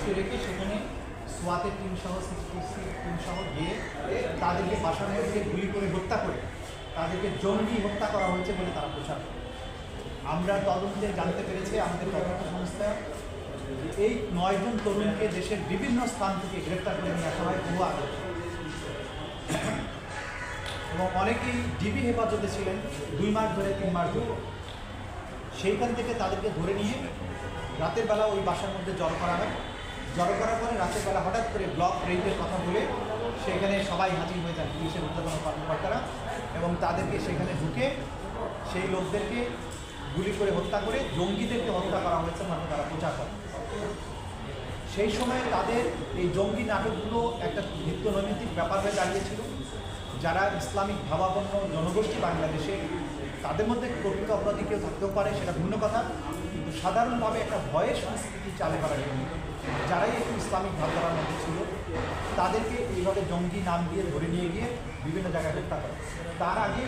আটকে রেখে সেখানে সোয়াতের টিমসহ টিমসহ গিয়ে তাদেরকে বাসার মধ্যে গুলি করে হত্যা করে তাদেরকে জঙ্গি হত্যা করা হয়েছে বলে তারা প্রচার করে। আমরা তদন্তে জানতে পেরেছি, আমাদের তদন্ত সংস্থা এই 9 জন তরুণকে দেশের বিভিন্ন স্থান থেকে গ্রেপ্তার করে নিয়ে আসা হয় বহু আগে, এবং অনেকেই ডিবি হেফাজতে ছিলেন 2 মাস ধরে 3 মাস ধরে। সেইখান থেকে তাদেরকে ধরে নিয়ে রাতের বেলা ওই বাসার মধ্যে জড়ো করা হয়। জড়ো করার পরে রাতের বেলা হঠাৎ করে ব্লক রেঞ্জের কথা বলে সেখানে সবাই হাজির হয়ে যান, পুলিশের ঊর্ধ্বতন কর্মকর্তারা, এবং তাদেরকে সেখানে ঢুকে সেই লোকদেরকে গুলি করে হত্যা করে জঙ্গিদেরকে হত্যা করা হয়েছে মানে তারা প্রচার করে। সেই সময় তাদের এই জঙ্গি নাটকগুলো একটা নিত্যনৈমিত্তিক ব্যাপার হয়ে দাঁড়িয়েছিল। যারা ইসলামিক ভাবাপন্ন জনগোষ্ঠী বাংলাদেশে, তাদের মধ্যে প্রকৃত অপরাধী কেউ থাকতেও পারে, সেটা ভিন্ন কথা, কিন্তু সাধারণভাবে একটা ভয়ের সংস্কৃতি চালু করার জন্য যারাই একটু ইসলামিক ভাবধারার মধ্যে ছিল তাদেরকে এইভাবে জঙ্গি নাম দিয়ে ধরে নিয়ে গিয়ে বিভিন্ন জায়গায় হত্যা করে। তার আগে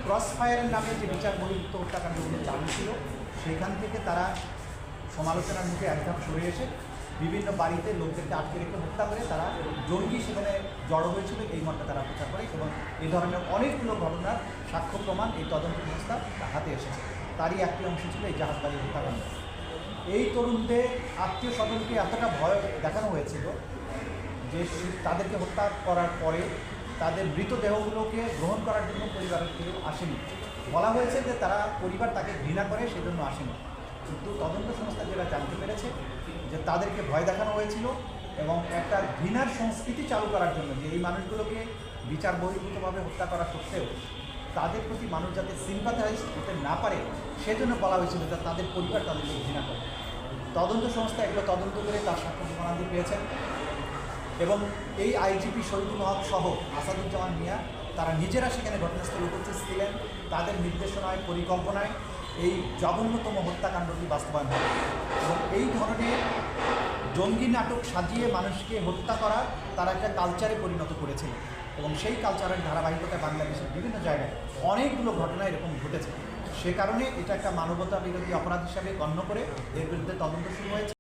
ক্রস ফায়ারের নামে যে বিচার বহির্ভূত হত্যাকাণ্ডগুলো চালু ছিল, সেখান থেকে তারা সমালোচনার মুখে এক ধাপ সরে এসে বিভিন্ন বাড়িতে লোকদেরকে আটকে রেখে হত্যা করে তারা জঙ্গি সেখানে জড়ো হয়েছিল এই মতটা তারা প্রচার করে, এবং এই ধরনের অনেকগুলো ঘটনার সাক্ষ্য প্রমাণ এই তদন্ত সংস্থা হাতে এসেছে। তারই একটি অংশ ছিল এই জাহাজবাড়ি হত্যাকাণ্ড। এই তরুণদের আত্মীয় স্বজনকে এতটা ভয় দেখানো হয়েছিল যে তাদেরকে হত্যা করার পরে তাদের মৃতদেহগুলোকে গ্রহণ করার জন্য পরিবারের কেউ আসেনি। বলা হয়েছে যে তারা পরিবার তাকে ঘৃণা করে সেজন্য আসেনি, কিন্তু তদন্ত সংস্থা যেটা জানতে পেরেছে যে তাদেরকে ভয় দেখানো হয়েছিল এবং একটা ঘৃণার সংস্কৃতি চালু করার জন্য, যে এই মানুষগুলোকে বিচার বহির্ভূতভাবে হত্যা করা সত্ত্বেও তাদের প্রতি মানুষ যাতে সিম্পাথাইজ করতে না পারে সেজন্য বলা হয়েছিল যে তাদের পরিবার তাদেরকে ঘৃণা করে। তদন্ত সংস্থা এগুলো তদন্ত করে তার সাক্ষ্য প্রমাণাদি পেয়েছেন, এবং এই আইজিপি শহীদুল হক সহ আসাদুজ্জামান মিয়া তারা নিজেরা সেখানে ঘটনাস্থলে উপস্থিত ছিলেন। তাদের নির্দেশনায় পরিকল্পনায় এই জঘন্যতম হত্যাকাণ্ডটি বাস্তবায়ন হয়, এবং এই ধরনের জঙ্গি নাটক সাজিয়ে মানুষকে হত্যা করা তারা একটা কালচারে পরিণত করেছিল, এবং সেই কালচারের ধারাবাহিকতায় বাংলাদেশের বিভিন্ন জায়গায় অনেকগুলো ঘটনা এরকম ঘটেছে। সে কারণে এটা একটা মানবতা বিরোধী অপরাধ হিসাবে গণ্য করে এর বিরুদ্ধে তদন্ত শুরু হয়েছে।